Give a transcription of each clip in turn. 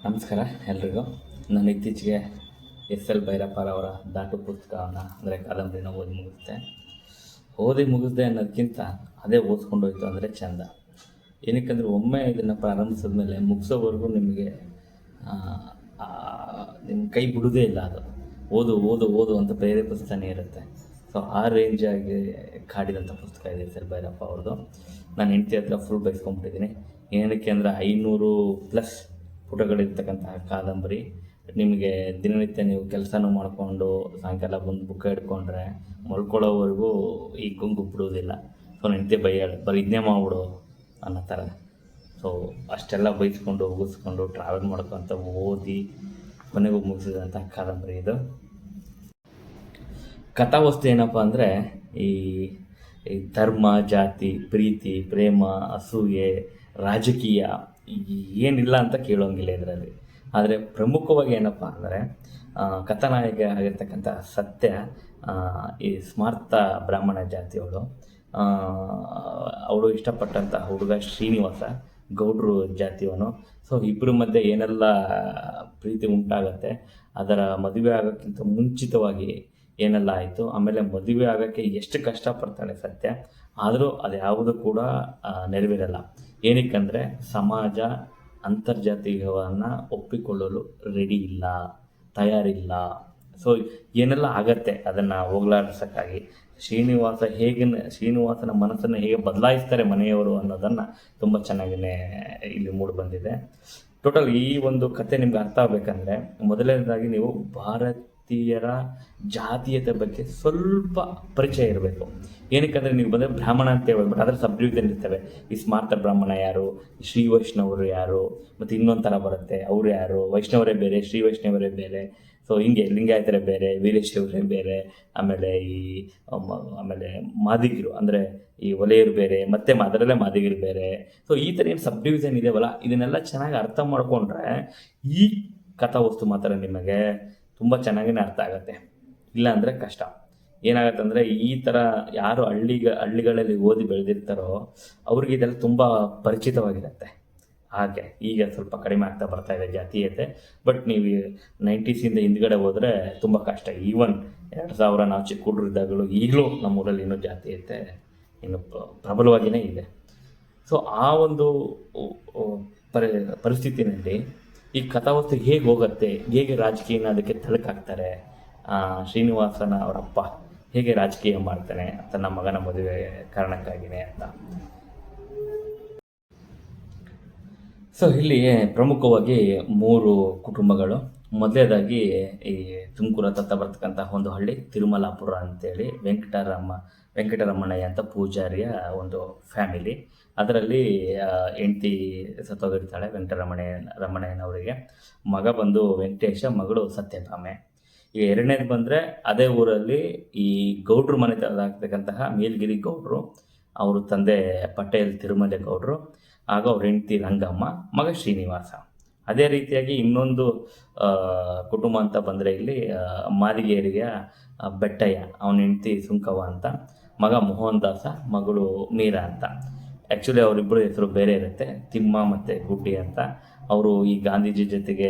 ನಮಸ್ಕಾರ ಎಲ್ರಿಗೂ. ನಾನು ಇತ್ತೀಚೆಗೆ ಎಸ್ ಭೈರಪ್ಪರವರ ದಾಟು ಪುಸ್ತಕವನ್ನು ಅಂದರೆ ಕಾದಂಬರಿನ ಓದಿ ಮುಗಿಸ್ದೆ ಅನ್ನೋದಕ್ಕಿಂತ ಅದೇ ಓದ್ಕೊಂಡೋಯ್ತು ಅಂದರೆ ಚೆಂದ. ಏನಕ್ಕೆಂದರೆ ಒಮ್ಮೆ ಇದನ್ನು ಪ್ರಾರಂಭಿಸಿದ್ಮೇಲೆ ಮುಗಿಸೋವರೆಗೂ ನಿಮಗೆ ನಿಮ್ಮ ಕೈ ಬಿಡೋದೇ ಇಲ್ಲ. ಅದು ಓದು ಓದು ಓದು ಅಂತ ಪ್ರೇರೇಪಿಸ್ತಾನೆ ಇರುತ್ತೆ. ಸೊ ಆ ರೇಂಜಾಗಿ ಕಾಡಿದಂಥ ಪುಸ್ತಕ ಇದೆ ಎಸ್ ಭೈರಪ್ಪ ಅವ್ರದ್ದು. ನಾನು ಹೆಂಡತಿ ಹತ್ರ ಫುಲ್ ಬೈಸ್ಕೊಂಡ್ಬಿಟ್ಟಿದ್ದೀನಿ. ಏನಕ್ಕೆ ಅಂದರೆ 500+ ಪುಟಗಳಿರ್ತಕ್ಕಂತಹ ಕಾದಂಬರಿ. ನಿಮಗೆ ದಿನನಿತ್ಯ ನೀವು ಕೆಲಸನೂ ಮಾಡಿಕೊಂಡು ಸಾಯಂಕಾಲ ಬಂದು ಬುಕ್ ಹಿಡ್ಕೊಂಡ್ರೆ ಮಲ್ಕೊಳ್ಳೋವರೆಗೂ ಈ ಗುಂಗು ಬಿಡೋದಿಲ್ಲ. ಸೊ ಹೆಂಡತಿ ಬೈಯಾಳು, ಬರೀ ಇದನ್ನೇ ಮಾಡ್ಬಿಡು ಅನ್ನೋ ಥರ. ಸೊ ಅಷ್ಟೆಲ್ಲ ಬೈಸ್ಕೊಂಡು ಉಗಿಸ್ಕೊಂಡು ಟ್ರಾವೆಲ್ ಮಾಡ್ಕೊತ ಓದಿ ಕೊನೆಗೂ ಮುಗಿಸಿದಂಥ ಕಾದಂಬರಿ ಇದು. ಕಥಾವಸ್ತು ಏನಪ್ಪ ಅಂದರೆ ಈ ಧರ್ಮ, ಜಾತಿ, ಪ್ರೀತಿ, ಪ್ರೇಮ, ಅಸೂಯೆ, ರಾಜಕೀಯ ಏನಿಲ್ಲ ಅಂತ ಕೇಳೋಂಗಿಲ್ಲ ಇದರಲ್ಲಿ. ಆದರೆ ಪ್ರಮುಖವಾಗಿ ಏನಪ್ಪ ಅಂದರೆ ಕಥಾನಾಯಕ ಆಗಿರ್ತಕ್ಕಂಥ ಸತ್ಯ ಈ ಸ್ಮಾರ್ತ ಬ್ರಾಹ್ಮಣ ಜಾತಿಯವಳು. ಅವಳು ಇಷ್ಟಪಟ್ಟಂಥ ಹುಡುಗ ಶ್ರೀನಿವಾಸ ಗೌಡ್ರು ಜಾತಿಯವನು. ಸೊ ಇಬ್ಬರ ಮಧ್ಯೆ ಏನೆಲ್ಲ ಪ್ರೀತಿ ಉಂಟಾಗತ್ತೆ, ಅದರ ಮದುವೆ ಆಗೋಕ್ಕಿಂತ ಮುಂಚಿತವಾಗಿ ಏನೆಲ್ಲ ಆಯಿತು, ಆಮೇಲೆ ಮದುವೆ ಆಗೋಕ್ಕೆ ಎಷ್ಟು ಕಷ್ಟಪಡ್ತಾಳೆ ಸತ್ಯ, ಆದರೂ ಅದು ಯಾವುದು ಕೂಡ ನೆರವೇರಲ್ಲ. ಏನಕ್ಕಂದರೆ ಸಮಾಜ ಅಂತರ್ಜಾತೀಯವನ್ನು ಒಪ್ಪಿಕೊಳ್ಳಲು ರೆಡಿ ಇಲ್ಲ, ತಯಾರಿಲ್ಲ. ಸೊ ಏನೆಲ್ಲ ಆಗತ್ತೆ ಅದನ್ನು ಹೋಗಲಾಡಿಸೋಕ್ಕಾಗಿ ಶ್ರೀನಿವಾಸನ ಮನಸ್ಸನ್ನು ಹೇಗೆ ಬದಲಾಯಿಸ್ತಾರೆ ಮನೆಯವರು ಅನ್ನೋದನ್ನು ತುಂಬ ಚೆನ್ನಾಗಿಯೇ ಇಲ್ಲಿ ಮೂಡಿ ಬಂದಿದೆ. ಟೋಟಲ್ ಈ ಒಂದು ಕತೆ ನಿಮ್ಗೆ ಅರ್ಥ ಆಗಬೇಕಂದ್ರೆ ಮೊದಲನೇದಾಗಿ ನೀವು ಭಾರತೀಯರ ಜಾತೀಯತೆ ಬಗ್ಗೆ ಸ್ವಲ್ಪ ಪರಿಚಯ ಇರಬೇಕು. ಏನಕ್ಕಂದರೆ ನೀವು ಬಂದರೆ ಬ್ರಾಹ್ಮಣ ಅಂತ ಹೇಳ್ಬೋದು, ಬಟ್ ಅದರ ಸಬ್ಡಿವಿಷನ್ ಇರ್ತವೆ. ಈ ಸ್ಮಾರ್ತ ಬ್ರಾಹ್ಮಣ ಯಾರು, ಶ್ರೀ ವೈಷ್ಣವರು ಯಾರು, ಮತ್ತು ಇನ್ನೊಂದು ಥರ ಬರುತ್ತೆ ಅವರು ಯಾರು, ವೈಷ್ಣವರೇ ಬೇರೆ, ಶ್ರೀ ವೈಷ್ಣವರೇ ಬೇರೆ. ಸೊ ಹಿಂಗೆ ಲಿಂಗಾಯತರೇ ಬೇರೆ, ವೀರಶೈವರೇ ಬೇರೆ, ಆಮೇಲೆ ಆಮೇಲೆ ಮಾದಿಗರು ಅಂದರೆ ಈ ಒಲೆಯರು ಬೇರೆ, ಮತ್ತು ಅದರಲ್ಲೇ ಮಾದಿಗರು ಬೇರೆ. ಸೊ ಈ ಥರ ಏನು ಸಬ್ ಡಿವಿಷನ್ ಇದೆಯಲ್ಲ, ಇದನ್ನೆಲ್ಲ ಚೆನ್ನಾಗಿ ಅರ್ಥ ಮಾಡಿಕೊಂಡ್ರೆ ಈ ಕಥಾವಸ್ತು ಮಾತ್ರ ನಿಮಗೆ ತುಂಬ ಚೆನ್ನಾಗೇ ಅರ್ಥ ಆಗುತ್ತೆ. ಇಲ್ಲ ಅಂದರೆ ಕಷ್ಟ. ಏನಾಗುತ್ತೆ ಅಂದರೆ ಈ ಥರ ಯಾರು ಹಳ್ಳಿಗಳಲ್ಲಿ ಓದಿ ಬೆಳೆದಿರ್ತಾರೋ ಅವ್ರಿಗೆ ಇದೆಲ್ಲ ತುಂಬ ಪರಿಚಿತವಾಗಿರುತ್ತೆ. ಹಾಗೆ ಈಗ ಸ್ವಲ್ಪ ಕಡಿಮೆ ಆಗ್ತಾ ಬರ್ತಾ ಇದೆ ಜಾತೀಯತೆ. ಬಟ್ ನೀವು 90s ಹಿಂದ್ಗಡೆ ಹೋದರೆ ತುಂಬ ಕಷ್ಟ. ಈವನ್ 2000 ನಾವು ಚಿಕ್ಕ ಹುಡುಗರಿದ್ದಾಗಲೂ ಈಗಲೂ ನಮ್ಮೂರಲ್ಲಿ ಇನ್ನೂ ಜಾತೀಯತೆ ಇನ್ನು ಪ್ರಬಲವಾಗಿಯೇ ಇದೆ. ಸೊ ಆ ಒಂದು ಪರಿಸ್ಥಿತಿನಲ್ಲಿ ಈ ಕಥಾವಸ್ತು ಹೇಗೆ ಹೋಗುತ್ತೆ, ಹೇಗೆ ರಾಜಕೀಯನ ಅದಕ್ಕೆ ತಳಕಾಗ್ತಾರೆ, ಶ್ರೀನಿವಾಸನ ಅವರಪ್ಪ ಹೇಗೆ ರಾಜಕೀಯ ಮಾಡ್ತಾನೆ ತನ್ನ ಮಗನ ಮದುವೆ ಕಾರಣಕ್ಕಾಗಿಯೇ ಅಂತ. ಸೊ ಇಲ್ಲಿ ಪ್ರಮುಖವಾಗಿ 3 ಕುಟುಂಬಗಳು. ಮೊದಲನೇದಾಗಿ ಈ ತುಮಕೂರು ಹತ್ರ ಬರ್ತಕ್ಕಂಥ ಒಂದು ಹಳ್ಳಿ ತಿರುಮಲಾಪುರ ಅಂತೇಳಿ ವೆಂಕಟರಮಣಯ್ಯ ಅಂತ ಪೂಜಾರಿಯ ಒಂದು ಫ್ಯಾಮಿಲಿ. ಅದರಲ್ಲಿ ಹೆಂಡತಿ ಸತ್ತೋಗಿರ್ತಾಳೆ ರಮಣಯ್ಯನವರಿಗೆ. ಮಗ ಬಂದು ವೆಂಕಟೇಶ, ಮಗಳು ಸತ್ಯಭಾಮೆ. ಈಗ ಎರಡನೇದು ಬಂದರೆ ಅದೇ ಊರಲ್ಲಿ ಈ ಗೌಡ್ರು ಮನೆ ಆಗ್ತಕ್ಕಂತಹ ಮೇಲ್ಗಿರಿ ಗೌಡ್ರು, ಅವ್ರ ತಂದೆ ಪಟೇಲ್ ತಿರುಮಲೆ ಗೌಡ್ರು, ಆಗ ಅವ್ರ ಹೆಂಡತಿ ರಂಗಮ್ಮ, ಮಗ ಶ್ರೀನಿವಾಸ. ಅದೇ ರೀತಿಯಾಗಿ ಇನ್ನೊಂದು ಕುಟುಂಬ ಅಂತ ಬಂದರೆ ಇಲ್ಲಿ ಮಾದಿಗೇರಿಯ ಬೆಟ್ಟಯ್ಯ, ಅವನ ಹೆಂಡತಿ ಸುಂಕವ್ವ ಅಂತ, ಮಗ ಮೋಹನ್ ದಾಸ, ಮಗಳು ಮೀರಾ ಅಂತ. ಆ್ಯಕ್ಚುಲಿ ಅವರಿಬ್ಬರು ಹೆಸರು ಬೇರೆ ಇರುತ್ತೆ, ತಿಮ್ಮ ಮತ್ತು ಗುಡ್ಡಿ ಅಂತ. ಅವರು ಈ ಗಾಂಧೀಜಿ ಜೊತೆಗೆ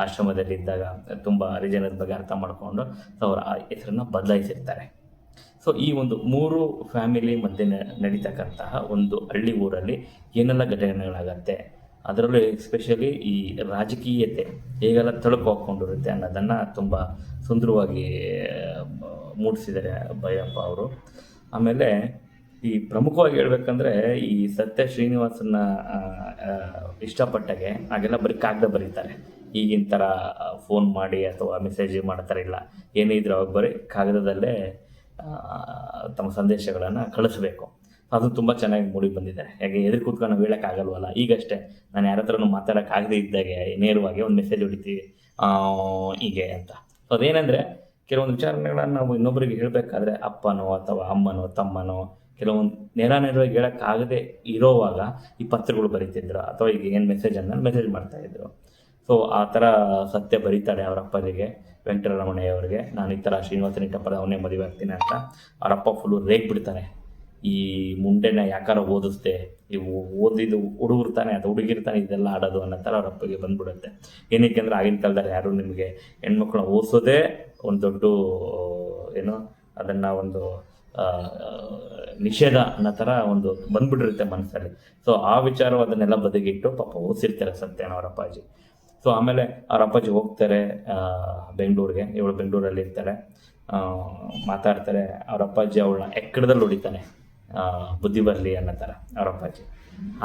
ಆಶ್ರಮದಲ್ಲಿದ್ದಾಗ ತುಂಬ ಹರಿಜನರ ಬಗ್ಗೆ ಅರ್ಥ ಮಾಡಿಕೊಂಡು ಅವರ ಹೆಸರನ್ನು ಬದಲಾಯಿಸಿರ್ತಾರೆ. ಸೊ ಈ ಒಂದು 3 ಫ್ಯಾಮಿಲಿ ಮಧ್ಯೆ ನಡೀತಕ್ಕಂತಹ ಒಂದು ಹಳ್ಳಿ ಊರಲ್ಲಿ ಏನೆಲ್ಲ ಘಟನೆಗಳಾಗತ್ತೆ, ಅದರಲ್ಲೂ ಎಸ್ಪೆಷಲಿ ಈ ರಾಜಕೀಯತೆ ಹೇಗೆಲ್ಲ ತಳುಕು ಹಾಕ್ಕೊಂಡಿರುತ್ತೆ ಅನ್ನೋದನ್ನು ತುಂಬ ಸುಂದರವಾಗಿ ಮೂಡಿಸಿದ್ದಾರೆ ಭೈರಪ್ಪ ಅವರು. ಆಮೇಲೆ ಈ ಪ್ರಮುಖವಾಗಿ ಹೇಳ್ಬೇಕಂದ್ರೆ ಈ ಸತ್ಯ ಶ್ರೀನಿವಾಸನ ಇಷ್ಟಪಟ್ಟಾಗೆ ಹಾಗೆಲ್ಲ ಬರೀ ಕಾಗದ ಬರೀತಾರೆ. ಈಗಿನ ಥರ ಫೋನ್ ಮಾಡಿ ಅಥವಾ ಮೆಸೇಜ್ ಮಾಡ್ತಾರೆ ಇಲ್ಲ, ಏನೇ ಇದ್ರೂ ಅವಾಗ ಬರೀ ಕಾಗದದಲ್ಲೇ ತಮ್ಮ ಸಂದೇಶಗಳನ್ನು ಕಳಿಸ್ಬೇಕು. ಅದು ತುಂಬ ಚೆನ್ನಾಗಿ ಮೂಡಿ ಬಂದಿದ್ದಾರೆ. ಹೇಗೆ ಎದುರು ಕೂತ್ಕೊಂಡು ನಾವು ಹೇಳೋಕ್ಕಾಗಲ್ವಲ್ಲ. ಈಗಷ್ಟೇ ನಾನು ಯಾರ ಹತ್ರನೂ ಮಾತಾಡೋಕ್ಕಾಗದೇ ಇದ್ದಾಗೆ ನೇರವಾಗಿ ಒಂದು ಮೆಸೇಜ್ ಹೊಡಿತೀವಿ ಹೀಗೆ ಅಂತ. ಸೊ ಅದೇನೆಂದರೆ ಕೆಲವೊಂದು ವಿಚಾರಗಳನ್ನು ನಾವು ಇನ್ನೊಬ್ಬರಿಗೆ ಹೇಳಬೇಕಾದ್ರೆ ಅಪ್ಪನೋ ಅಥವಾ ಅಮ್ಮನೋ ತಮ್ಮನೋ ಕೆಲವೊಂದು ನೇರವಾಗಿ ಹೇಳೋಕ್ಕಾಗದೆ ಇರೋವಾಗ ಈ ಪತ್ರಗಳು ಬರೀತಿದ್ರು ಅಥವಾ ಈಗ ಏನು ಮೆಸೇಜ್ ಮಾಡ್ತಾಯಿದ್ರು. ಸೊ ಆ ಥರ ಸತ್ಯ ಬರೀತಾಳೆ ಅವರ ಅಪ್ಪನಿಗೆ, ವೆಂಕಟರಮಣಯ್ಯವರಿಗೆ, ನಾನು ಈ ಥರ ಶ್ರೀನಿವಾಸನ ಇಟ್ಟಪ್ಪ ಅವನೇ ಮದುವೆ ಆಗ್ತೀನಿ ಅಂತ. ಅವರಪ್ಪ ಫುಲ್ಲು ರೇಗ್ ಬಿಡ್ತಾರೆ. ಈ ಮುಂಡೆನ ಯಾಕಾರ ಓದಿಸ್ದೆ, ಇವು ಓದಿದ್ದು ಹುಡುಗರು ತಾನೆ, ಅದು ಹುಡುಗಿರು ತಾನೆ ಇದೆಲ್ಲ ಆಡೋದು ಅನ್ನೋ ಥರ ಅವ್ರ ಅಪ್ಪಗೆ ಬಂದ್ಬಿಡುತ್ತೆ. ಏನಕ್ಕೆ ಅಂದರೆ ಆಗಿನ ಕಾಲದಲ್ಲಿ ಯಾರು ನಿಮಗೆ ಹೆಣ್ಮಕ್ಳನ್ನ ಓದಿಸೋದೇ ಒಂದು ದೊಡ್ಡ ಏನು ಅದನ್ನು ಒಂದು ನಿಷೇಧ ಅನ್ನೋ ಥರ ಒಂದು ಬಂದ್ಬಿಟ್ಟಿರುತ್ತೆ ಮನಸ್ಸಲ್ಲಿ. ಸೊ ಆ ವಿಚಾರ ಅದನ್ನೆಲ್ಲ ಬದಿಗಿಟ್ಟು ಪಾಪ ಓದಿಸಿರ್ತಾರೆ ಸತ್ಯನ ಅವ್ರ ಅಪ್ಪಾಜಿ. ಸೊ ಆಮೇಲೆ ಅವ್ರ ಅಪ್ಪಾಜಿ ಹೋಗ್ತಾರೆ ಬೆಂಗಳೂರಿಗೆ. ಇವಳು ಬೆಂಗಳೂರಲ್ಲಿ ಇರ್ತಾರೆ, ಮಾತಾಡ್ತಾರೆ. ಅವ್ರ ಅಪ್ಪಾಜಿ ಅವಳನ್ನ ಎಕ್ಕಡದಲ್ಲಿ ಹೊಡಿತಾನೆ, ಬುದ್ಧಿ ಬರಲಿ ಅನ್ನೋ ಥರ ಅವ್ರ ಅಪ್ಪಾಜಿ.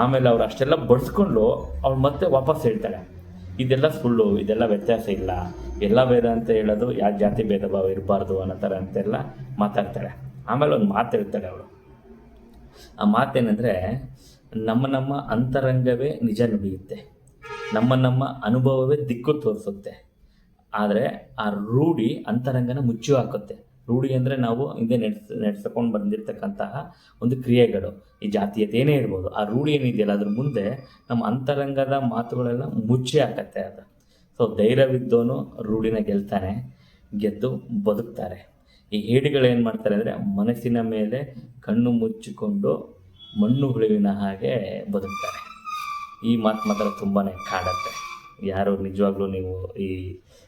ಆಮೇಲೆ ಅವ್ರು ಅಷ್ಟೆಲ್ಲ ಬಡಿಸ್ಕೊಂಡು ಅವಳು ಮತ್ತೆ ವಾಪಸ್ ಹೇಳ್ತಾಳೆ, ಇದೆಲ್ಲ ಸುಳ್ಳು, ಇದೆಲ್ಲ ವ್ಯತ್ಯಾಸ ಇಲ್ಲ, ಎಲ್ಲ ಭೇದ ಅಂತ ಹೇಳೋದು ಯಾವ ಜಾತಿ ಭೇದ ಭಾವ ಇರಬಾರ್ದು ಅನ್ನೋ ಥರ ಅಂತೆಲ್ಲ ಮಾತಾಡ್ತಾಳೆ. ಆಮೇಲೆ ಒಂದು ಮಾತು ಹೇಳ್ತಾಳೆ ಅವಳು. ಆ ಮಾತೇನೆಂದರೆ, ನಮ್ಮ ಅಂತರಂಗವೇ ನಿಜ ನುಡಿಯುತ್ತೆ, ನಮ್ಮ ಅನುಭವವೇ ದಿಕ್ಕು ತೋರಿಸುತ್ತೆ, ಆದರೆ ಆ ರೂಢಿ ಅಂತರಂಗನ ಮುಚ್ಚಿ ಹಾಕುತ್ತೆ. ರೂಢಿ ಅಂದರೆ ನಾವು ಹಿಂದೆ ನಡೆಸ್ಕೊಂಡು ಬಂದಿರತಕ್ಕಂತಹ ಒಂದು ಕ್ರಿಯೆಗಳು, ಈ ಜಾತೀಯತೆ ಏನೇ ಇರ್ಬೋದು, ಆ ರೂಢಿ ಏನಿದೆಯಲ್ಲ ಅದ್ರ ಮುಂದೆ ನಮ್ಮ ಅಂತರಂಗದ ಮಾತುಗಳೆಲ್ಲ ಮುಚ್ಚಿ ಹಾಕತ್ತೆ ಅದು. ಸೊ ಧೈರ್ಯವಿದ್ದವನು ರೂಢಿನ ಗೆಲ್ತಾನೆ, ಗೆದ್ದು ಬದುಕ್ತಾರೆ. ಈ ಹೇಡಿಗಳು ಏನು ಮಾಡ್ತಾರೆ ಅಂದರೆ ಮನಸ್ಸಿನ ಮೇಲೆ ಕಣ್ಣು ಮುಚ್ಚಿಕೊಂಡು ಮಣ್ಣು ಹುಳುವಿನ ಹಾಗೆ ಬದುಕ್ತಾರೆ. ಈ ಮಾತು ಮಾತ್ರ ತುಂಬಾ ಕಾಡುತ್ತೆ. ಯಾರು ನಿಜವಾಗ್ಲೂ ನೀವು ಈ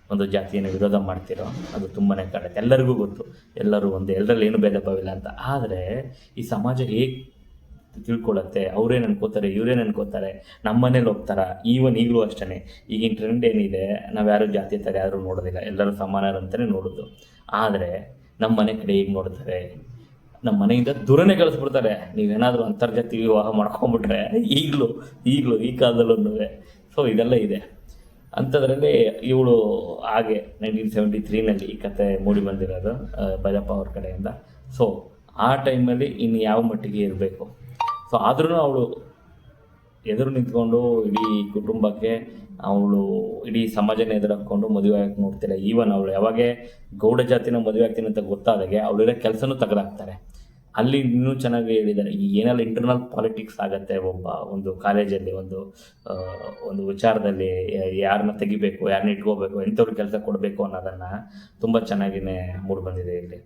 ಒಂದು ಜಾತಿಯನ್ನು ವಿರೋಧ ಮಾಡ್ತಿರೋ ಅದು ತುಂಬಾ ಕಾಡುತ್ತೆ. ಎಲ್ಲರಿಗೂ ಗೊತ್ತು, ಎಲ್ಲರೂ ಒಂದು ಎಲ್ಲರಲ್ಲಿ ಏನು ಭೇದ ಭಾವ ಇಲ್ಲ ಅಂತ. ಆದರೆ ಈ ಸಮಾಜ ಹೇಗೆ ತಿಳ್ಕೊಳ್ಳುತ್ತೆ, ಅವರೇನು ಅನ್ಕೋತಾರೆ, ಇವರೇನು ಅನ್ಕೋತಾರೆ, ನಮ್ಮ ಮನೇಲಿ ಹೋಗ್ತಾರ, ಈಗಲೂ ಅಷ್ಟೇ. ಈಗಿನ ಟ್ರೆಂಡ್ ಏನಿದೆ, ನಾವು ಯಾರು ಜಾತಿ ಥರ ಯಾರೂ ನೋಡೋದಿಲ್ಲ, ಎಲ್ಲರೂ ಸಮಾನರಂತಲೇ ನೋಡೋದು. ಆದರೆ ನಮ್ಮ ಮನೆ ಕಡೆ ಹೇಗೆ ನೋಡ್ತಾರೆ, ನಮ್ಮ ಮನೆಯಿಂದ ದೂರನೇ ಕಳಿಸ್ಬಿಡ್ತಾರೆ. ನೀವೇನಾದರೂ ಅಂತರ್ಜಾತಿ ವಿವಾಹ ಮಾಡ್ಕೊಂಬಿಟ್ರೆ ಈಗಲೂ ಈ ಕಾಲದಲ್ಲೂ. ಸೊ ಇದೆಲ್ಲ ಇದೆ. ಅಂಥದ್ರಲ್ಲಿ ಇವಳು ಹಾಗೆ 1973ನಲ್ಲಿ ಈ ಕತೆ ಮೂಡಿ ಬಂದಿರೋದು ಭೈರಪ್ಪ ಅವ್ರ ಕಡೆಯಿಂದ. ಸೊ ಆ ಟೈಮಲ್ಲಿ ಇನ್ನು ಯಾವ ಮಟ್ಟಿಗೆ ಇರಬೇಕು. ಸೊ ಆದ್ರೂ ಅವಳು ಎದುರು ನಿಂತ್ಕೊಂಡು ಇಡೀ ಕುಟುಂಬಕ್ಕೆ, ಅವಳು ಇಡೀ ಸಮಾಜನ ಎದುರಾಕೊಂಡು ಮದುವೆ ಆಗಕ್ಕೆ ನೋಡ್ತಿಲ್ಲ. ಈವನ್ ಅವಳು ಯಾವಾಗೇ ಗೌಡ ಜಾತಿನ ಮದುವೆ ಆಗ್ತೀನಿ ಅಂತ ಗೊತ್ತಾದಾಗೆ ಅವಳಿರೋ ಕೆಲಸನೂ ತೆಗೆದಾಕ್ತಾರೆ. ಅಲ್ಲಿ ಇನ್ನೂ ಚೆನ್ನಾಗಿ ಹೇಳಿದ್ದಾರೆ, ಈ ಏನೆಲ್ಲ ಇಂಟರ್ನಲ್ ಪಾಲಿಟಿಕ್ಸ್ ಆಗುತ್ತೆ ಒಂದು ಕಾಲೇಜಲ್ಲಿ, ಒಂದು ವಿಚಾರದಲ್ಲಿ ಯಾರನ್ನ ತೆಗಿಬೇಕು, ಯಾರನ್ನ ಇಟ್ಕೋಬೇಕು, ಎಂಥವ್ರು ಕೆಲಸ ಕೊಡಬೇಕು ಅನ್ನೋದನ್ನು ತುಂಬ ಚೆನ್ನಾಗಿಯೇ ಮೂಡಿ ಬಂದಿದೆ ಇಲ್ಲಿ.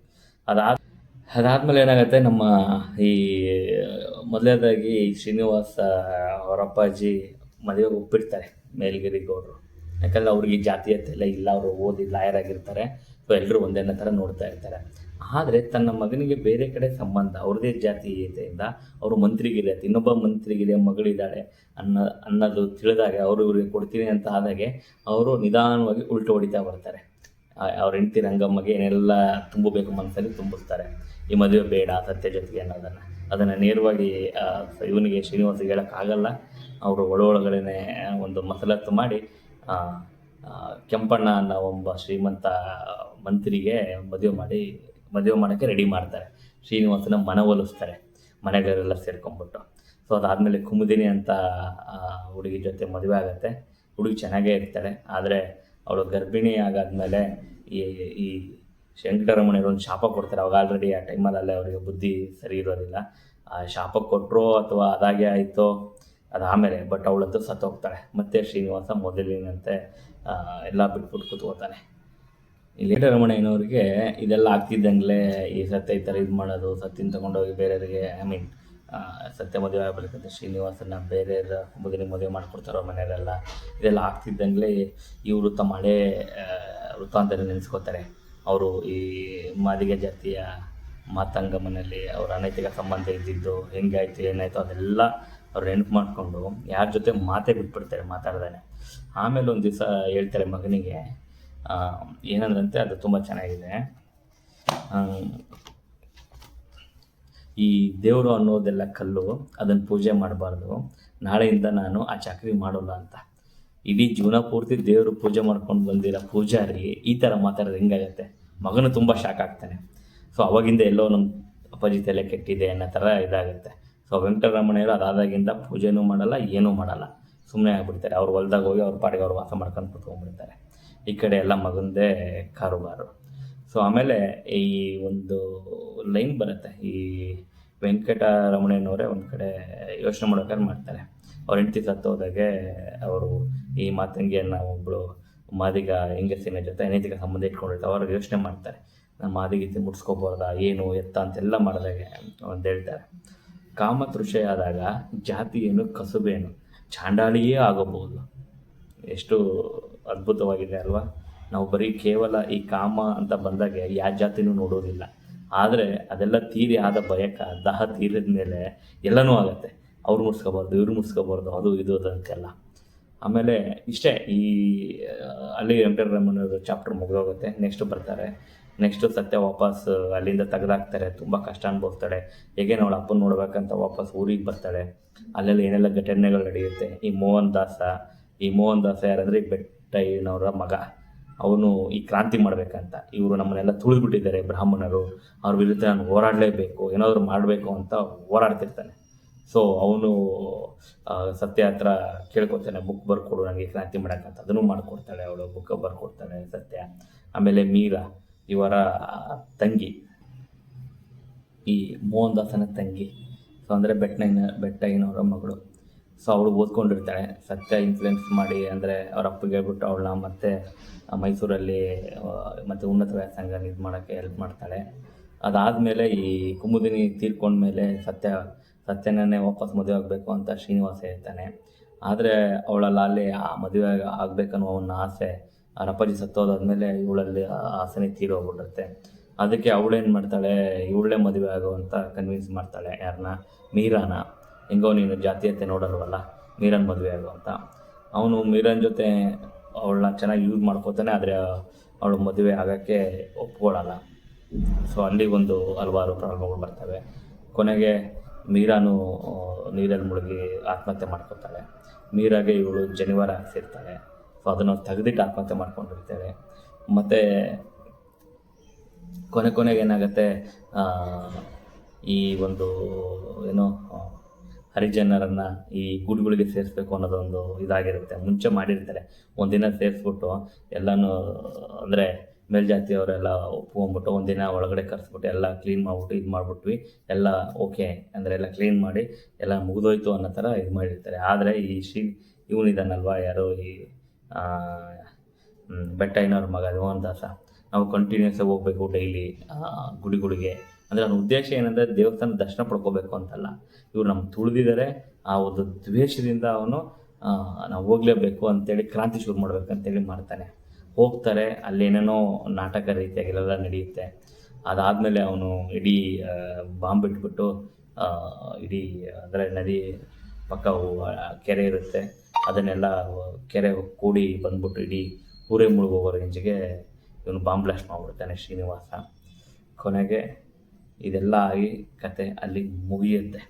ಅದಾದಮೇಲೆ ಏನಾಗುತ್ತೆ, ನಮ್ಮ ಈ ಮೊದಲನೇದಾಗಿ ಶ್ರೀನಿವಾಸ ಅವರ ಅಪ್ಪಾಜಿ ಮದುವೆಗೆ ಒಪ್ಪಿಡ್ತಾರೆ ಮೇಲ್ಗಿರಿ ಗೌಡರು. ಯಾಕಂದರೆ ಅವ್ರಿಗೆ ಜಾತೀಯತೆ ಇಲ್ಲ, ಅವರು ಓದಿ ಲಾಯರ್ ಆಗಿರ್ತಾರೆ. ಸೊ ಎಲ್ಲರೂ ಒಂದೇ ಥರ ನೋಡ್ತಾ ಇರ್ತಾರೆ. ಆದರೆ ತನ್ನ ಮಗನಿಗೆ ಬೇರೆ ಕಡೆ ಸಂಬಂಧ, ಅವ್ರದ್ದೇ ಜಾತೀಯತೆಯಿಂದ ಅವರು ಮಂತ್ರಿಗಿರಿ, ಇನ್ನೊಬ್ಬ ಮಂತ್ರಿಗಿರಿಯ ಮಗಳಿದ್ದಾಳೆ ಅನ್ನೋದು ತಿಳಿದಾಗ, ಅವರು ಇವ್ರಿಗೆ ಕೊಡ್ತೀನಿ ಅಂತ ಆದಾಗೆ ಅವರು ನಿಧಾನವಾಗಿ ಉಲ್ಟು ಹೊಡಿತಾ ಬರ್ತಾರೆ. ಅವ್ರ ಹೆಂಡತಿ ರಂಗಮ್ಮಗೆ ಏನೆಲ್ಲ ತುಂಬಬೇಕು ಮನಸ್ಸಲ್ಲಿ ತುಂಬಿಸ್ತಾರೆ. ಈ ಮದುವೆ ಬೇಡ ಸತ್ಯ ಜೊತೆಗೆ ಅದನ್ನು ನೇರವಾಗಿ ಇವನಿಗೆ ಶ್ರೀನಿವಾಸಿಗೆ ಹೇಳೋಕ್ಕಾಗಲ್ಲ. ಅವರು ಒಳಗಡೆ ಒಂದು ಮಸಲತ್ತು ಮಾಡಿ ಕೆಂಪಣ್ಣ ಅನ್ನೋ ಒಬ್ಬ ಶ್ರೀಮಂತ ಮಂತ್ರಿಗೆ ಮದುವೆ ಮಾಡೋಕ್ಕೆ ರೆಡಿ ಮಾಡ್ತಾರೆ. ಶ್ರೀನಿವಾಸನ ಮನವೊಲಿಸ್ತಾರೆ, ಮನೆಗಳೆಲ್ಲ ಸೇರ್ಕೊಂಡ್ಬಿಟ್ಟು. ಸೊ ಅದಾದಮೇಲೆ ಕುಮುದಿನಿ ಅಂತ ಹುಡುಗಿ ಜೊತೆ ಮದುವೆ ಆಗುತ್ತೆ. ಹುಡುಗಿ ಚೆನ್ನಾಗೇ ಇರ್ತಾಳೆ. ಆದರೆ ಅವಳು ಗರ್ಭಿಣಿ ಆಗಾದ್ಮೇಲೆ ಈ ವೆಂಕಟರಮಣರು ಒಂದು ಶಾಪ ಕೊಡ್ತಾರೆ. ಅವಾಗ ಆಲ್ರೆಡಿ ಆ ಟೈಮಲ್ಲೇ ಅವರಿಗೆ ಬುದ್ಧಿ ಸರಿ ಇರೋದಿಲ್ಲ. ಆ ಶಾಪ ಕೊಟ್ಟರೋ ಅಥವಾ ಅದಾಗೆ ಆಯಿತೋ ಅದು ಆಮೇಲೆ, ಬಟ್ ಅವಳಂತೂ ಸತ್ತೋಗ್ತಾಳೆ. ಮತ್ತು ಶ್ರೀನಿವಾಸ ಮೊದಲಿನಂತೆ ಎಲ್ಲ ಬಿಟ್ಬಿಟ್ಟು ಕೂತ್ಕೋತಾನೆ. ಇಲ್ಲಿ ವೆಂಕಟರಮಣಯ್ಯನವ್ರಿಗೆ ಇದೆಲ್ಲ ಆಗ್ತಿದ್ದಂಗೆ ಈ ಸತ್ಯ ಈ ಥರ ಇದು ಮಾಡೋದು, ಸತ್ಯನ ತೊಗೊಂಡೋಗಿ ಬೇರೆಯವರಿಗೆ ಸತ್ಯ ಮದುವೆ ಆಗಬೇಕಂತ ಶ್ರೀನಿವಾಸನ ಬೇರೆಯವ್ರ ಮದುವೆ ಮಾಡಿಕೊಡ್ತಾರೋ ಮನೆಯವರೆಲ್ಲ. ಇದೆಲ್ಲ ಆಗ್ತಿದ್ದಂಗೆ ಇವರು ತಮ್ಮ ಹಳೇ ವೃತ್ತಾಂತನ ನೆನೆಸ್ಕೋತಾರೆ. ಅವರು ಈ ಮಾದಿಗ ಜಾತಿಯ ಮಾತಂಗಮನಲ್ಲಿ ಅವರ ಅನೈತಿಕ ಸಂಬಂಧ ಇದ್ದಿದ್ದು ಹೆಂಗಾಯಿತು ಏನಾಯಿತು ಅದೆಲ್ಲ ಅವ್ರು ನೆನಪು ಮಾಡಿಕೊಂಡು ಯಾರ ಜೊತೆ ಮಾತೇ ಬಿಟ್ಬಿಡ್ತಾರೆ, ಮಾತಾಡ್ದಾನೆ. ಆಮೇಲೆ ಒಂದು ದಿವಸ ಹೇಳ್ತಾರೆ ಮಗನಿಗೆ, ಏನಂದ್ರಂತೆ, ಅದು ತುಂಬ ಚೆನ್ನಾಗಿದೆ. ಈ ದೇವರು ಅನ್ನೋದೆಲ್ಲ ಕಲ್ಲು, ಅದನ್ನು ಪೂಜೆ ಮಾಡಬಾರ್ದು, ನಾಳೆಯಿಂದ ನಾನು ಆ ಚಾಕರಿ ಮಾಡೋಲ್ಲ ಅಂತ. ಇಡೀ ಜೀವನ ಪೂರ್ತಿ ದೇವರು ಪೂಜೆ ಮಾಡ್ಕೊಂಡು ಬಂದಿರೋ ಪೂಜಾರಿ ಈ ಥರ ಮಾತಾಡೋದು ಹೆಂಗಾಗತ್ತೆ? ಮಗನು ತುಂಬ ಶಾಕ್ ಆಗ್ತಾನೆ. ಸೊ ಅವಾಗಿಂದ ಎಲ್ಲೋ ನಮ್ಮ ಅಪ್ಪಾಜಿ ತಲೆ ಕೆಟ್ಟಿದೆ ಅನ್ನೋ ಥರ ಇದಾಗುತ್ತೆ. ಸೊ ವೆಂಕಟರಮಣಯ್ಯರು ಅದಾದಾಗಿಂದ ಪೂಜೆನೂ ಮಾಡಲ್ಲ, ಏನೂ ಮಾಡಲ್ಲ, ಸುಮ್ಮನೆ ಆಗಿಬಿಡ್ತಾರೆ. ಅವ್ರು ಹೊಲ್ದಾಗ ಹೋಗಿ ಅವ್ರ ಪಾಡಿಗೆ ಅವ್ರು ವಾಸ ಮಾಡ್ಕೊಂಡು ಕೂತ್ಕೊಂಡ್ಬಿಡ್ತಾರೆ. ಈ ಕಡೆ ಎಲ್ಲ ಮಗಂದೇ ಕಾರುಬಾರು. ಸೊ ಆಮೇಲೆ ಈ ಒಂದು ಲೈನ್ ಬರುತ್ತೆ, ಈ ವೆಂಕಟರಮಣಯ್ಯನವರೇ ಒಂದು ಕಡೆ ಯೋಚನೆ ಮಾಡೋಕ್ಕಾದ್ರೆ ಮಾಡ್ತಾರೆ. ಅವ್ರ ಹೆಂಡತಿ ಸತ್ತೋದಾಗೆ ಅವರು ಈ ಮಾತಂಗಿಯನ್ನು ಒಬ್ಬಳು ಮಾದಿಗ ಹೆಂಗಸಿನ ಜೊತೆ ಅನೈತಿಕ ಸಂಬಂಧ ಇಟ್ಕೊಂಡಿರ್ತಾರೆ. ಅವ್ರಿಗೆ ಯೋಚನೆ ಮಾಡ್ತಾರೆ, ನಮ್ಮ ಮಾದಿಗೀತೆ ಮುಟ್ಸ್ಕೊಬೋದ ಏನು ಎತ್ತ ಅಂತೆಲ್ಲ ಮಾಡಿದಾಗೆ ಒಂದು ಹೇಳ್ತಾರೆ. ಕಾಮತೃಷೆಯಾದಾಗ ಜಾತಿ ಏನು ಕಸುಬೇನು ಚಾಂಡಾಳಿಯೇ ಆಗಬಹುದು. ಎಷ್ಟು ಅದ್ಭುತವಾಗಿದೆ ಅಲ್ವಾ. ನಾವು ಬರೀ ಕೇವಲ ಈ ಕಾಮ ಅಂತ ಬಂದಾಗೆ ಯಾವ ಜಾತಿನೂ ನೋಡೋದಿಲ್ಲ. ಆದರೆ ಅದೆಲ್ಲ ತೀರಿ ಆದ ಬಯಕ ದಾಹ ತೀರಿದ ಮೇಲೆ ಎಲ್ಲನೂ ಆಗುತ್ತೆ. ಅವ್ರು ಮುಟ್ಸ್ಕೊಬಾರ್ದು, ಇವ್ರು ಮುಟ್ಸ್ಕೊಬಾರ್ದು, ಅದು ಇದು ಅದಂತೆಲ್ಲ. ಆಮೇಲೆ ಇಷ್ಟೇ, ಈ ಅಲ್ಲಿ ವೆಂಕಟರಮಣರ ಚಾಪ್ಟರ್ ಮುಗಿದೋಗುತ್ತೆ. ನೆಕ್ಸ್ಟ್ ಬರ್ತಾರೆ. ನೆಕ್ಸ್ಟು ಸತ್ಯ ವಾಪಸ್ ಅಲ್ಲಿಂದ ತೆಗೆದಾಕ್ತಾರೆ. ತುಂಬ ಕಷ್ಟ ಅನುಭವಿಸ್ತಾಳೆ. ಹೇಗೆ ಅವಳು ಅಪ್ಪನ ನೋಡ್ಬೇಕಂತ ವಾಪಸ್ ಊರಿಗೆ ಬರ್ತಾಳೆ. ಅಲ್ಲೆಲ್ಲ ಏನೆಲ್ಲ ಘಟನೆಗಳು ನಡೆಯುತ್ತೆ. ಈ ಮೋಹನ್ ದಾಸ ಯಾರಂದರೆ ಈ ಬೆಟ್ಟಯ್ಯನವರ ಮಗ. ಅವನು ಈ ಕ್ರಾಂತಿ ಮಾಡಬೇಕಂತ, ಇವರು ನಮ್ಮನ್ನೆಲ್ಲ ತುಳಿದ್ಬಿಟ್ಟಿದ್ದಾರೆ ಬ್ರಾಹ್ಮಣರು, ಅವ್ರ ವಿರುದ್ಧ ನಾನು ಹೋರಾಡಲೇಬೇಕು, ಏನಾದರೂ ಮಾಡಬೇಕು ಅಂತ ಹೋರಾಡ್ತಿರ್ತಾನೆ. ಸೊ ಅವನು ಸತ್ಯ ಹತ್ರ ಕೇಳ್ಕೊತಾನೆ, ಬುಕ್ ಬರ್ಕೊಡು ನನಗೆ ಕ್ರಾಂತಿ ಮಾಡೋಕ್ಕಂತ. ಅದನ್ನು ಮಾಡಿಕೊಡ್ತಾಳೆ ಅವಳು, ಬುಕ್ ಬರ್ಕೊಡ್ತಾಳೆ ಸತ್ಯ. ಆಮೇಲೆ ಮೀರಾ ಇವರ ತಂಗಿ, ಈ ಮೋಹನ್ ದಾಸನ ತಂಗಿ. ಸೊ ಅಂದರೆ ಬೆಟ್ಟಯ್ಯನವರ ಮಗಳು. ಸೊ ಅವಳು ಓದ್ಕೊಂಡಿರ್ತಾಳೆ. ಸತ್ಯ ಇನ್ಫ್ಲುಯೆನ್ಸ್ ಮಾಡಿ, ಅಂದರೆ ಅವ್ರ ಅಪ್ಪಗೆ ಹೇಳ್ಬಿಟ್ಟು ಅವಳನ್ನ ಮತ್ತೆ ಮೈಸೂರಲ್ಲಿ ಮತ್ತು ಉನ್ನತ ವ್ಯಾಸಂಗ ಇದು ಮಾಡೋಕ್ಕೆ ಹೆಲ್ಪ್ ಮಾಡ್ತಾಳೆ. ಅದಾದಮೇಲೆ ಈ ಕುಮುದಿನಿ ತೀರ್ಕೊಂಡ್ಮೇಲೆ ಸತ್ಯನೇ ವಾಪಸ್ ಮದುವೆ ಆಗಬೇಕು ಅಂತ ಶ್ರೀನಿವಾಸ ಹೇಳ್ತಾನೆ. ಆದರೆ ಅವಳಲ್ಲ ಅಲ್ಲಿ ಆ ಮದುವೆ ಆಗಬೇಕನ್ನೋ ಅವನ ಆಸೆ ಅವ್ರ ಅಪ್ಪಾಜಿ ಸತ್ತೋದಾದ್ಮೇಲೆ ಇವಳಲ್ಲಿ ಆಸೆನೇ ತೀರೋಗ್ಬಿಡುತ್ತೆ. ಅದಕ್ಕೆ ಅವಳೇನು ಮಾಡ್ತಾಳೆ, ಇವಳೇ ಮದುವೆ ಆಗೋ ಅಂತ ಕನ್ವಿನ್ಸ್ ಮಾಡ್ತಾಳೆ. ಯಾರನ್ನ? ಮೀರಾನ. ಹೆಂಗೋ ನೀನು ಜಾತೀಯತೆ ನೋಡಲ್ವಲ್ಲ, ಮೀರನ್ ಮದುವೆ ಆಗೋ ಅಂತ. ಅವನು ಮೀರನ್ ಜೊತೆ ಅವಳನ್ನ ಚೆನ್ನಾಗಿ ಯೂಸ್ ಮಾಡ್ಕೋತಾನೆ. ಆದರೆ ಅವಳು ಮದುವೆ ಆಗೋಕ್ಕೆ ಒಪ್ಕೊಳ್ಳಲ್ಲ. ಸೊ ಅಲ್ಲಿ ಒಂದು ಹಲವಾರು ಪ್ರಾಬ್ಲಮ್ಗಳು ಬರ್ತವೆ. ಕೊನೆಗೆ ಮೀರಾನು ನೀರಲ್ಲಿ ಮುಳುಗಿ ಆತ್ಮಹತ್ಯೆ ಮಾಡ್ಕೊತಾಳೆ. ಮೀರಾಗೆ ಇವಳು ಜನಿವಾರ ಹಾಕ್ಸಿರ್ತಾಳೆ. ಸೊ ಅದನ್ನು ತೆಗೆದಿಟ್ಟು ಆತ್ಮಹತ್ಯೆ ಮಾಡ್ಕೊಂಡಿರ್ತಾಳೆ. ಮತ್ತು ಕೊನೆಗೆ ಏನಾಗುತ್ತೆ, ಈ ಒಂದು ಏನೋ ಹರಿಜನರನ್ನು ಈ ಗುಡಿಗಳಿಗೆ ಸೇರಿಸ್ಬೇಕು ಅನ್ನೋದೊಂದು ಇದಾಗಿರುತ್ತೆ. ಮುಂಚೆ ಮಾಡಿರ್ತಾರೆ, ಒಂದಿನ ಸೇರಿಸ್ಬಿಟ್ಟು ಎಲ್ಲನೂ, ಅಂದರೆ ಮೇಲ್ಜಾತಿಯವರೆಲ್ಲ ಒಪ್ಕೊಂಡ್ಬಿಟ್ಟು ಒಂದಿನ ಒಳಗಡೆ ಕರೆಸ್ಬಿಟ್ಟು ಎಲ್ಲ ಕ್ಲೀನ್ ಮಾಡಿಬಿಟ್ಟು ಇದು ಮಾಡಿಬಿಟ್ವಿ, ಎಲ್ಲ ಓಕೆ ಅಂದರೆ ಎಲ್ಲ ಕ್ಲೀನ್ ಮಾಡಿ ಎಲ್ಲ ಮುಗಿದೋಯ್ತು ಅನ್ನೋ ಥರ ಇದು ಮಾಡಿರ್ತಾರೆ. ಆದರೆ ಈ ಇವನಿದ್ದಾನಲ್ವ, ಯಾರೋ ಈ ಬೆಟ್ಟಯ್ಯನವ್ರ ಮಗ ಮೋಹನ್ ದಾಸ, ನಾವು ಕಂಟಿನ್ಯೂಸ್ ಆಗಿ ಹೋಗಬೇಕು ಡೈಲಿ ಗುಡಿಗಳಿಗೆ. ಅಂದರೆ ಅವನ ಉದ್ದೇಶ ಏನಂದರೆ ದೇವಸ್ಥಾನ ದರ್ಶನ ಪಡ್ಕೋಬೇಕು ಅಂತಲ್ಲ, ಇವ್ರು ನಮ್ಮ ತುಳಿದಿದ್ದಾರೆ. ಆ ಒಂದು ದ್ವೇಷದಿಂದ ಅವನು ನಾವು ಹೋಗಲೇಬೇಕು ಅಂತೇಳಿ ಕ್ರಾಂತಿ ಶುರು ಮಾಡ್ಬೇಕಂತೇಳಿ ಮಾಡ್ತಾನೆ. ಹೋಗ್ತಾರೆ, ಅಲ್ಲೇನೇನೋ ನಾಟಕ ರೀತಿಯಾಗೆಲ್ಲ ನಡೆಯುತ್ತೆ. ಅದಾದಮೇಲೆ ಅವನು ಇಡೀ ಬಾಂಬ್ ಬಿಟ್ಬಿಟ್ಟು ಇಡೀ ಅಂದರೆ ನದಿ ಪಕ್ಕ ಕೆರೆ ಇರುತ್ತೆ, ಅದನ್ನೆಲ್ಲ ಕೆರೆ ಕೂಡಿ ಬಂದ್ಬಿಟ್ಟು ಇಡೀ ಊರೇ ಮುಳುಗೋಗೋ ರೇಂಜಿಗೆ ಇವನು ಬಾಂಬ್ ಬ್ಲಾಸ್ಟ್ ಮಾಡಿಬಿಡ್ತಾನೆ ಶ್ರೀನಿವಾಸ. ಕೊನೆಗೆ ಇದೆಲ್ಲ ಆಗಿ ಕತೆ ಅಲ್ಲಿ ಮುಗಿಯುತ್ತೆ.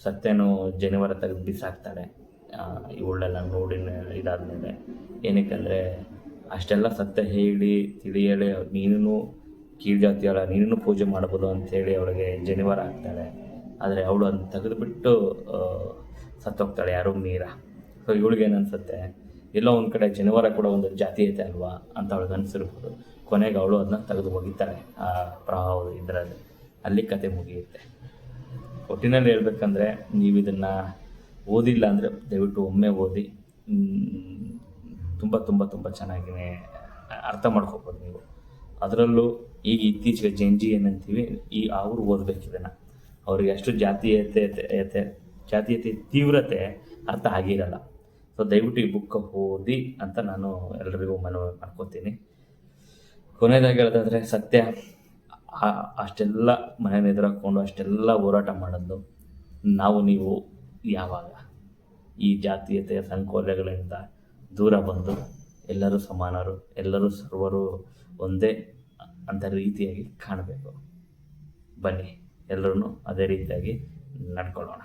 ಸತ್ಯನು ಜನಿವಾರ ತೆಗೆದು ಬಿಸಾಕ್ತಾಳೆ ಇವಳನ್ನೆಲ್ಲ ನೋಡಿ ಇದಾದಮೇಲೆ. ಏನಕ್ಕೆಂದರೆ ಅಷ್ಟೆಲ್ಲ ಸತ್ಯ ಹೇಳಿ ತಿಳಿಯೇಳಿ ನೀನು ಕೀಳು ಜಾತಿಯವಳ, ನೀನು ಪೂಜೆ ಮಾಡ್ಬೋದು ಅಂಥೇಳಿ ಅವಳಿಗೆ ಜನಿವಾರ ಹಾಕ್ತಾಳೆ. ಆದರೆ ಅವಳು ಅದನ್ನು ತೆಗೆದುಬಿಟ್ಟು ಸತ್ತೋಗ್ತಾಳೆ, ಯಾರೋ ಮೀರಾ. ಸೊ ಇವಳಿಗೇನು ಅನಿಸುತ್ತೆ, ಎಲ್ಲೋ ಒಂದು ಕಡೆ ಜನಿವಾರ ಕೂಡ ಒಂದು ಜಾತಿ ಐತೆ ಅಲ್ವಾ ಅಂತ ಅವಳಿಗೆ ಅನಿಸಿರ್ಬೋದು. ಕೊನೆಗೆ ಅವಳು ಅದನ್ನ ತೆಗೆದು ಒಗಿತಾಳೆ ಆ ಪ್ರಭಾವ ಇದರಲ್ಲಿ. ಅಲ್ಲಿ ಕತೆ ಮುಗಿಯುತ್ತೆ. ಒಟ್ಟಿನಲ್ಲಿ ಹೇಳ್ಬೇಕಂದ್ರೆ, ನೀವು ಇದನ್ನು ಓದಿಲ್ಲ ಅಂದರೆ ದಯವಿಟ್ಟು ಒಮ್ಮೆ ಓದಿ. ತುಂಬ ತುಂಬ ತುಂಬ ಚೆನ್ನಾಗಿ ಅರ್ಥ ಮಾಡ್ಕೋಬೋದು ನೀವು. ಅದರಲ್ಲೂ ಈಗ ಇತ್ತೀಚೆಗೆ ಜೆನ್ಜಿ ಏನಂತೀವಿ, ಅವರು ಓದಬೇಕಿದನ್ನು. ಅವ್ರಿಗೆ ಅಷ್ಟು ಜಾತೀಯತೆ ತೀವ್ರತೆ ಅರ್ಥ ಆಗಿರಲ್ಲ. ಸೊ ದಯವಿಟ್ಟು ಈ ಬುಕ್ ಓದಿ ಅಂತ ನಾನು ಎಲ್ಲರಿಗೂ ಮನವಿ ಮಾಡ್ಕೋತೀನಿ. ಕೊನೆಯದಾಗಿ ಹೇಳೋದಾದರೆ, ಸತ್ಯ ಅಷ್ಟೆಲ್ಲ ಮನೆಯನ್ನು ಎದುರಾಕೊಂಡು ಅಷ್ಟೆಲ್ಲ ಹೋರಾಟ ಮಾಡೋದು ನೀವು ಯಾವಾಗ ಈ ಜಾತೀಯತೆಯ ಸಂಕೋಲೆಗಳಿಂದ ದೂರ ಬಂದು ಎಲ್ಲರೂ ಸಮಾನರು, ಎಲ್ಲರೂ ಸರ್ವರು ಒಂದೇ ಅಂತ ರೀತಿಯಾಗಿ ಕಾಣಬೇಕು. ಬನ್ನಿ ಎಲ್ಲರೂ ಅದೇ ರೀತಿಯಾಗಿ ನಡ್ಕೊಳ್ಳೋಣ.